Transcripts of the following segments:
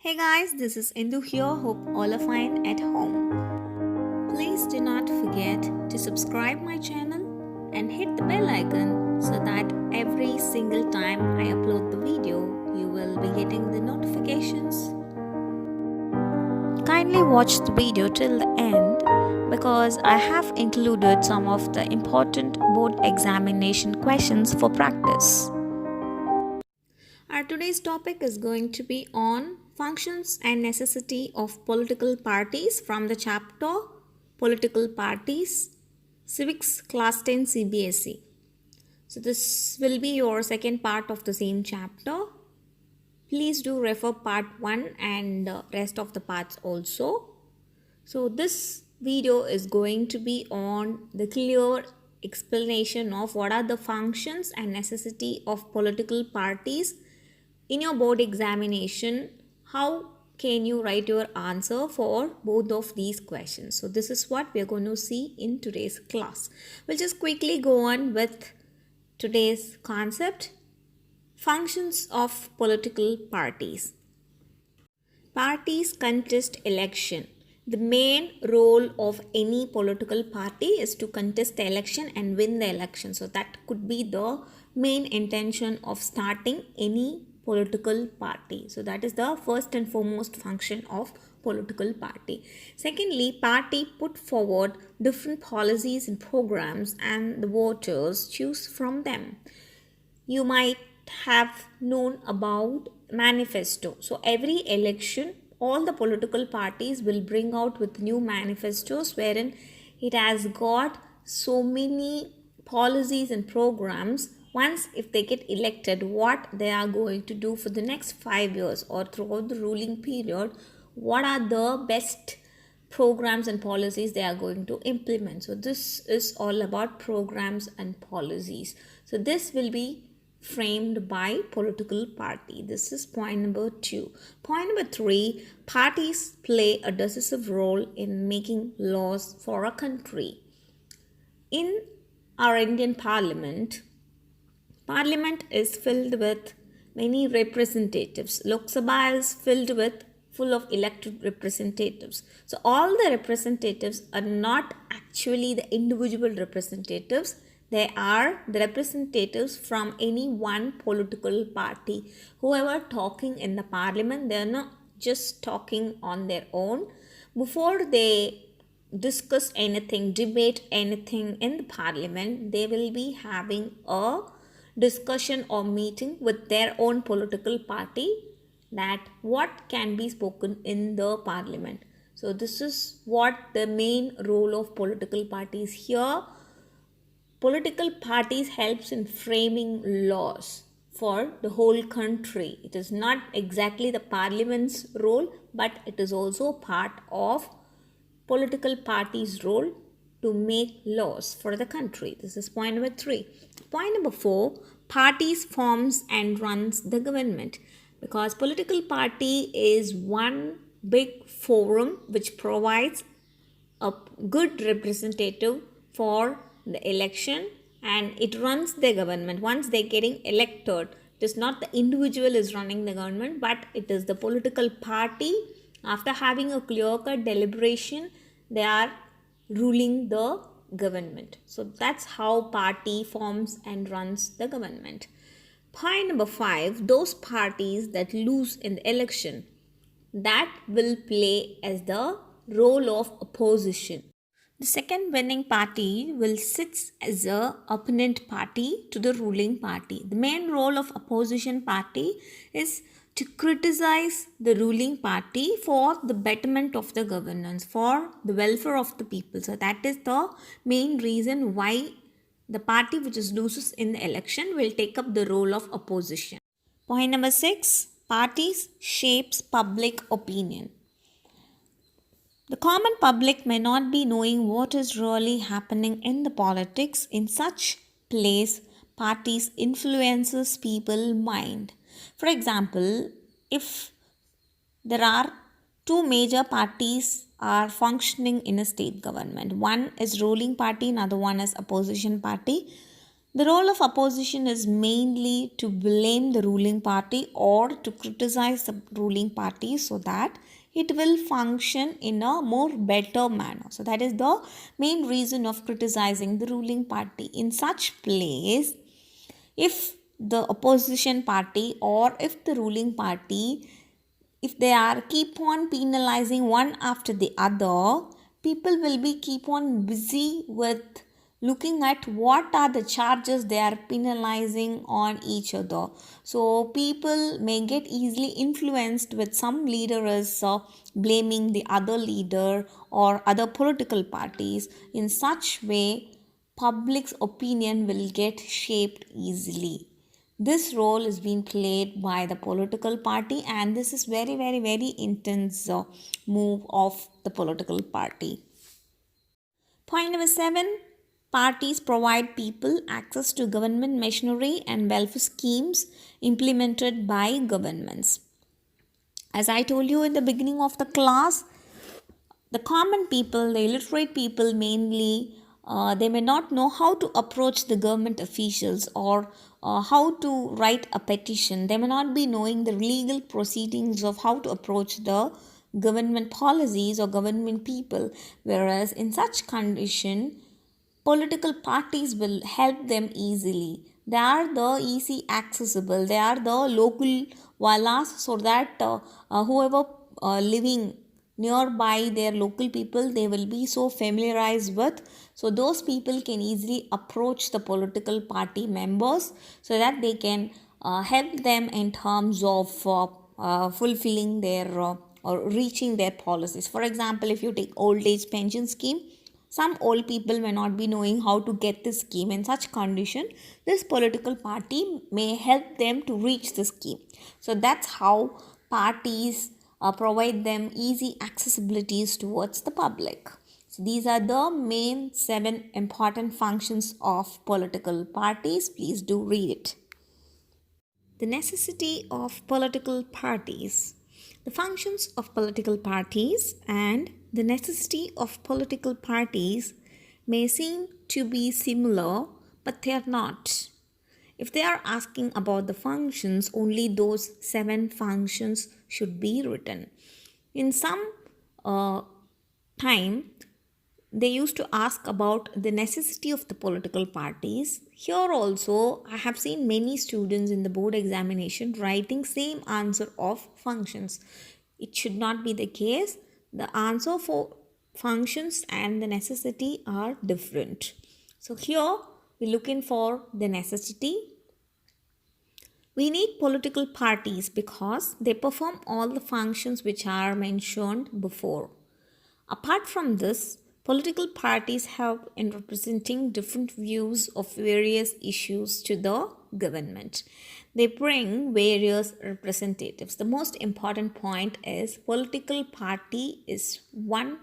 Hey guys, this is Indhu here. Hope all are fine at home. Please do not forget to subscribe my channel and hit the bell icon so that every single time I upload the video, you will be getting the notifications. Kindly watch the video till the end because I have included some of the important board examination questions for practice. Our today's topic is going to be on functions and necessity of political parties from the chapter Political Parties, Civics Class 10 Cbse. So this will be your second part of the same chapter. Please do refer part 1 and rest of the parts also. So this video is going to be on the clear explanation of what are the functions and necessity of political parties. In your board examination, how can you write your answer for both of these questions? So this is what we are going to see in today's class. We'll just quickly go on with today's concept. Functions of political parties. Parties contest election. The main role of any political party is to contest the election and win the election. So that could be the main intention of starting any political party. So that is the first and foremost function of political party. Secondly, party put forward different policies and programs and the voters choose from them. You might have known about manifesto. So every election, all the political parties will bring out with new manifestos wherein it has got so many policies and programs. Once if they get elected, what they are going to do for the next 5 years or throughout the ruling period, what are the best programs and policies they are going to implement. So this is all about programs and policies. So this will be framed by political party. This is point number 2. Point number 3, parties play a decisive role in making laws for a country. In our Indian Parliament is filled with many representatives. Lok Sabha is full of elected representatives. So all the representatives are not actually the individual representatives. They are the representatives from any one political party. Whoever talking in the parliament, they are not just talking on their own. Before they discuss anything, debate anything in the parliament, they will be having a discussion or meeting with their own political party that what can be spoken in the parliament. So this is what the main role of political parties here. Political parties helps in framing laws for the whole country. It is not exactly the parliament's role, but it is also part of political parties' role to make laws for the country. This is point number 3. Point number 4, parties forms and runs the government. Because political party is one big forum which provides a good representative for the election and it runs the government. Once they're getting elected, it is not the individual is running the government, but it is the political party. After having a clear-cut deliberation, they are ruling the government. So that's how party forms and runs the government. Point number 5, those parties that lose in the election, that will play as the role of opposition. The second winning party will sit as a opponent party to the ruling party. The main role of opposition party is to criticize the ruling party for the betterment of the governance, for the welfare of the people. So that is the main reason why the party which loses in the election will take up the role of opposition. Point number 6, parties shapes public opinion. The common public may not be knowing what is really happening in the politics. In such place, parties influences people's mind. For example, if there are two major parties are functioning in a state government, one is ruling party, another one is opposition party. The role of opposition is mainly to blame the ruling party or to criticize the ruling party so that it will function in a more better manner. So that is the main reason of criticizing the ruling party. In such place, if the opposition party or if the ruling party, if they are keep on penalizing one after the other, people will be keep on busy with looking at what are the charges they are penalizing on each other. So people may get easily influenced with some leader is blaming the other leader or other political parties. In such way, public's opinion will get shaped easily. This role is being played by the political party, and this is very intense move of the political party. Point number 7, parties provide people access to government machinery and welfare schemes implemented by governments. As I told you in the beginning of the class, the common people, the illiterate people mainly, they may not know how to approach the government officials or how to write a petition. They may not be knowing the legal proceedings of how to approach the government policies or government people. Whereas in such condition, political parties will help them easily. They are the easy accessible. They are the local walas, so that whoever living nearby their local people, they will be so familiarized with, so those people can easily approach the political party members so that they can help them in terms of fulfilling their or reaching their policies. For example, if you take old age pension scheme, some old people may not be knowing how to get this scheme. In such condition, this political party may help them to reach the scheme. So that's how parties provide them easy accessibilities towards the public. So these are the main 7 important functions of political parties. Please do read it. The necessity of political parties. The functions of political parties and the necessity of political parties may seem to be similar, but they are not. If they are asking about the functions, only those 7 functions should be written. In some time, they used to ask about the necessity of the political parties. Here also, I have seen many students in the board examination writing same answer of functions. It should not be the case. The answer for functions and the necessity are different. So here, we're looking for the necessity. We need political parties because they perform all the functions which are mentioned before. Apart from this, political parties help in representing different views of various issues to the government. They bring various representatives. The most important point is political party is one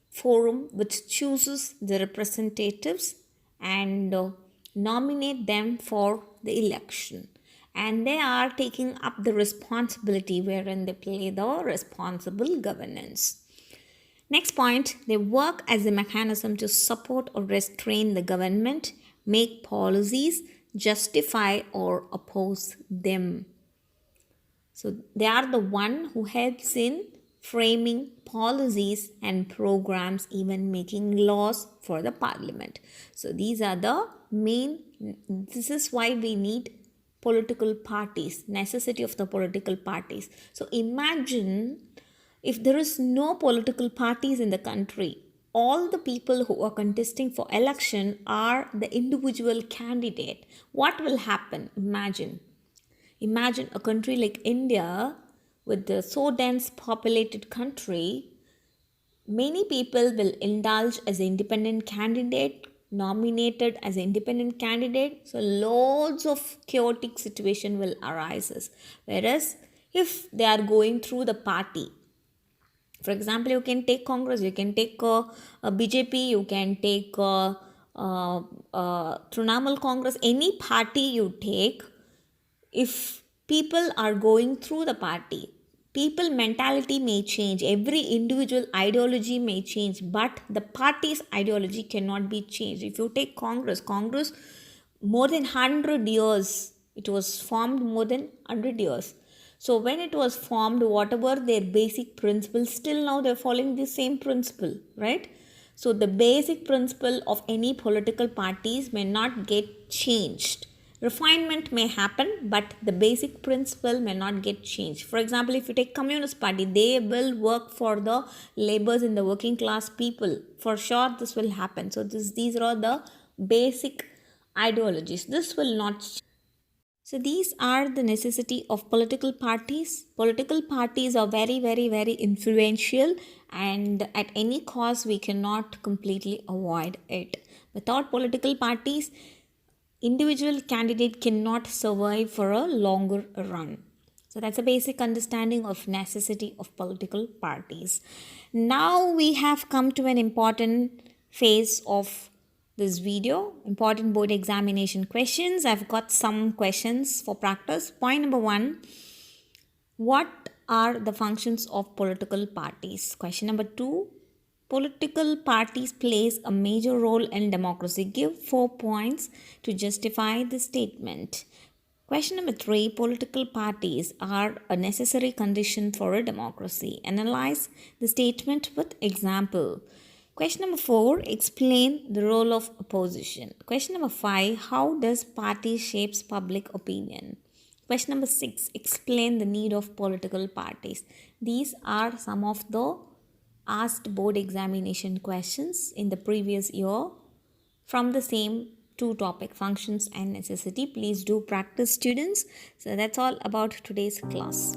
forum which chooses the representatives and nominate them for the election. And they are taking up the responsibility wherein they play the responsible governance. Next point, they work as a mechanism to support or restrain the government, make policies, justify or oppose them. So they are the one who helps in framing policies and programs, even making laws for the parliament. So these are the main, this is why we need political parties, necessity of the political parties. So imagine if there is no political parties in the country, all the people who are contesting for election are the individual candidate. What will happen? Imagine a country like India with the so dense populated country, many people will indulge as an independent candidate, nominated as an independent candidate. So loads of chaotic situation will arise. Whereas if they are going through the party, for example, you can take Congress, you can take BJP, you can take Trinamool Congress, any party you take. If people are going through the party, people mentality may change, every individual ideology may change, but the party's ideology cannot be changed. If you take Congress more than 100 years. It was formed more than 100 years. So when it was formed, whatever their basic principles, still now they're following the same principle, right? So the basic principle of any political parties may not get changed. Refinement may happen, but the basic principle may not get changed. For example, if you take Communist Party, they will work for the laborers in the working class people. For sure, this will happen. So these are the basic ideologies. This will not change. So these are the necessity of political parties. Political parties are very, very, very influential, and at any cost we cannot completely avoid it. Without political parties, individual candidate cannot survive for a longer run. So that's a basic understanding of necessity of political parties. Now we have come to an important phase of this video, important board examination questions. I've got some questions for practice. Point number 1, what are the functions of political parties? Question number 2, political parties plays a major role in democracy. Give 4 points to justify the statement. Question number 3, political parties are a necessary condition for a democracy. Analyze the statement with example. Question number 4, explain the role of opposition. Question number 5, how does party shapes public opinion? Question number 6, explain the need of political parties. These are some of the asked board examination questions in the previous year from the same 2 topic, functions and necessity. Please do practice, students. So that's all about today's class.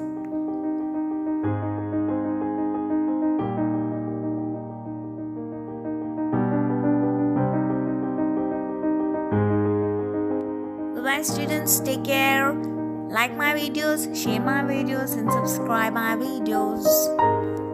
Bye students, take care. Like my videos, share my videos and subscribe my videos.